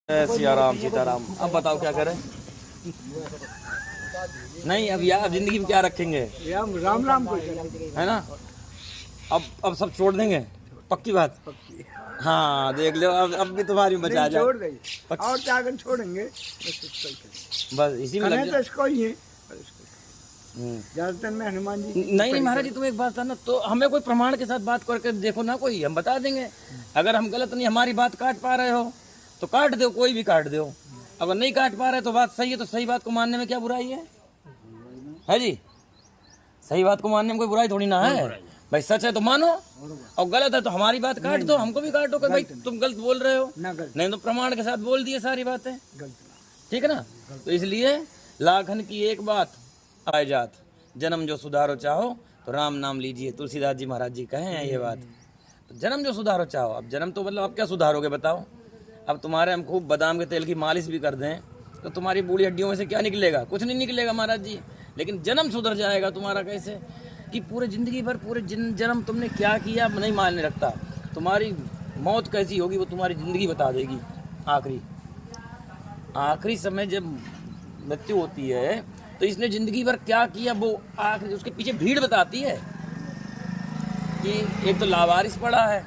सीताराम सीताराम। अब बताओ क्या करें? नहीं अब यार जिंदगी में क्या रखेंगे? राम राम को है ना। अब सब छोड़ देंगे, पक्की बात। हाँ देख लो, अब भी तुम्हारी बचा जाए। छोड़ देंगे और क्या कर छोड़ेंगे, बस इसी में लग तो इसको ही है। हम्म। ज्यादातर में हनुमान जी नहीं महाराज जी, तुम एक बात था ना, तो हमें कोई प्रमाण के साथ बात करके देखो ना, कोई हम बता देंगे। अगर हम गलत नहीं, हमारी बात काट पा रहे हो तो काट दो, कोई भी काट दो। अगर नहीं काट पा रहे तो बात सही है, तो सही बात को मानने में क्या बुराई है जी? सही बात को मानने में कोई बुराई थोड़ी ना है भाई। सच है तो मानो, और गलत है तो हमारी बात काट दो, हमको भी काटो कि भाई तुम गलत बोल रहे हो। नहीं तो प्रमाण के साथ बोल दिए सारी बातें, ठीक है ना। तो इसलिए लाखन की एक बात आए जात, जन्म जो सुधारो चाहो तो राम नाम लीजिए। तुलसीदास जी महाराज जी कहे हैं ये बात। तो जन्म जो सुधारो चाहो, अब जन्म तो मतलब अब क्या सुधारोगे बताओ? अब तुम्हारे हम खूब बादाम के तेल की मालिश भी कर दें तो तुम्हारी बूढ़ी हड्डियों में से क्या निकलेगा? कुछ नहीं निकलेगा महाराज जी। लेकिन जन्म सुधर जाएगा तुम्हारा कैसे कि पूरे जिंदगी भर पूरे जन्म तुमने क्या किया नहीं मायने रखता। तुम्हारी मौत कैसी होगी वो तुम्हारी जिंदगी बता देगी। आखिरी समय जब मृत्यु होती है तो इसने जिंदगी भर क्या किया वो आखिरी उसके पीछे भीड़ बताती है। कि एक तो लावारिस पड़ा है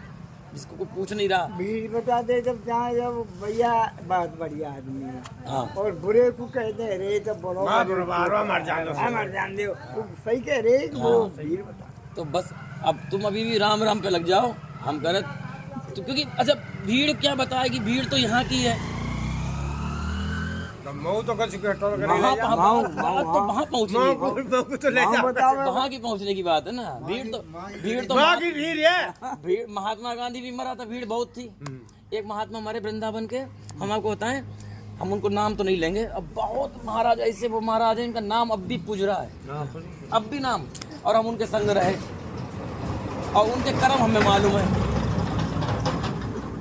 जिसको कोई पूछ नहीं रहा, भीड़ बता दे जब जहाँ जब भैया बहुत बढ़िया आदमी है। हाँ। और बुरे को कहते हैं रे तो बोलो मर जान दो, सही कह रहे वो भीड़ बता। तो बस अब तुम अभी भी राम राम पे लग जाओ, हम करे तो, क्योंकि अच्छा भीड़ क्या बताएगी? भीड़ तो यहाँ की है, वहाँ की पहुँचने की बात है ना। भीड़ तो भीड़ महात्मा गांधी भी मरा था, भीड़ बहुत थी। एक महात्मा हमारे वृंदावन के, हम आपको बताएं, हम उनको नाम तो नहीं लेंगे, अब बहुत महाराज ऐसे वो महाराज है, इनका नाम अब भी पूज रहा है, अब भी नाम, और हम उनके संग रहे और उनके कर्म हमें मालूम है,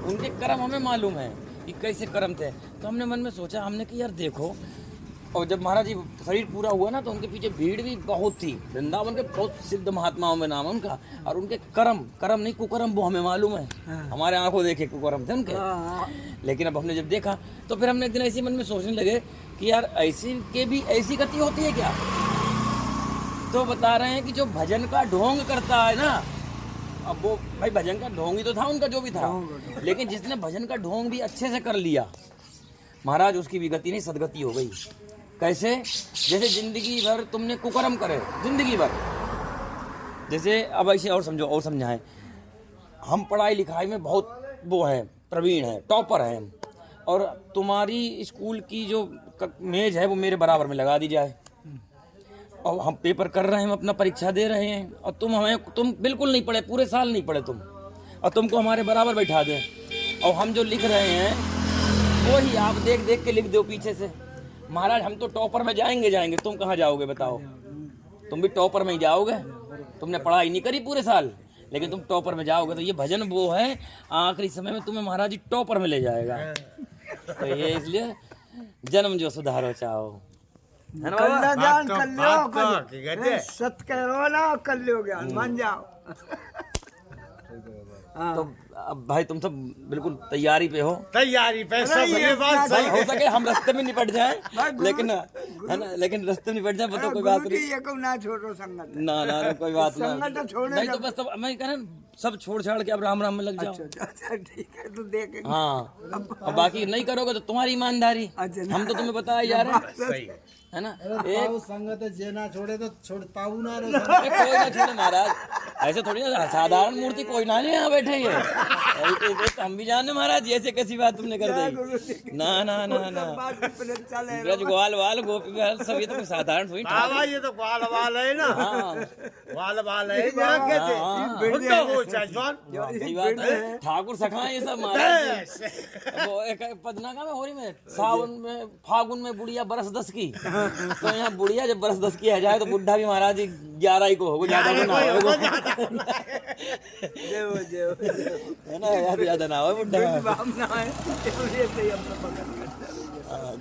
उनके कर्म हमें मालूम है कि कैसे कर्म थे। तो हमने मन में सोचा, हमने कि यार देखो, और जब महाराज जी शरीर पूरा हुआ ना तो उनके पीछे भीड़ भी बहुत थी। वृंदावन के बहुत सिद्ध महात्माओं में नाम है उनका, और उनके कर्म नहीं कुकर्म वो हमें मालूम है। हमारे आंखों देखे कुकर्म थे उनके। लेकिन अब हमने जब देखा तो फिर हमने एक दिन ऐसे मन में सोचने लगे कि यार ऐसी के भी ऐसी गति होती है क्या? तो बता रहे हैं कि जो भजन का ढोंग करता है ना, अब वो भाई भजन का ढोंग ही तो था उनका जो भी था, लेकिन जिसने भजन का ढोंग भी अच्छे से कर लिया महाराज, उसकी भी गति नहीं सदगति हो गई। कैसे? जैसे जिंदगी भर तुमने कुकर्म करे, जिंदगी भर। जैसे अब ऐसे और समझो और समझाएं, हम पढ़ाई लिखाई में बहुत वो है, प्रवीण है, टॉपर है, और तुम्हारी स्कूल की जो मेज है वो मेरे बराबर में लगा दी जाए, और हम पेपर कर रहे हैं, हम अपना परीक्षा दे रहे हैं, और तुम बिल्कुल नहीं पढ़े, पूरे साल नहीं पढ़े तुम, और तुमको हमारे बराबर बैठा दें, और हम जो लिख रहे हैं वो ही आप देख देख के लिख दो पीछे से। महाराज हम तो टॉपर में जाएंगे, तुम कहाँ जाओगे बताओ? तुम भी टॉपर में ही जाओगे, तुमने पढ़ाई नहीं करी पूरे साल, लेकिन तुम टॉपर में जाओगे। तो ये भजन वो है, आखिरी समय में तुम्हें महाराज जी टॉपर में ले जाएगा। तो ये इसलिए जन्म जो सुधारो चाहो, है ना ज्ञान कर लो, सत्य करो ना, कर लो ज्ञान, मान जाओ। तो अब भाई तुम सब बिल्कुल तैयारी पे हो, तैयारी पे सब ये बात सही हो सके हम रास्ते में निपट जाए, लेकिन है ना, लेकिन रास्ते में निपट जाए बताओ, कोई बात नहीं ना छोड़ो संगत, ना कोई बात नहीं तो बस तब मैं कह रहा सब छोड़ छाड़ के अब राम राम में लग जाओ। ठीक है तो देखेंगे। हाँ, और बाकी नहीं करोगे तो तुम्हारी ईमानदारी, हम तो तुम्हें बताया जा रहे हैं, है ना। एक संगत जेना छोड़े तो छोड़ता हूँ ना, कोई ना छोड़े महाराज, ऐसे थोड़ी ना, साधारण मूर्ति कोई ना नहीं यहाँ बैठे है, हम भी जाने महाराज जी ऐसे कैसी बात तुमने कर दी। ना ब्रज ग्वाल वाल गोपी वाल सब, ये तो साधारण थोड़ी, ये तो ग्वाल वाल है ना, ग्वाल वाल है, ठाकुर सखा ये सब महाराज। वो एक पदनाका में हो रही में सावन में फागुन में बुढ़िया बरस 10 की, तो यहाँ बुढ़िया जब बरस 10 की आ जाए तो बुढ़ा भी महाराज 11 ही को होगा, ज्यादा ना होगा, है ना, ज्यादा ना हो बुढ़ा।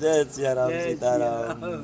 जय सिया राम सीताराम।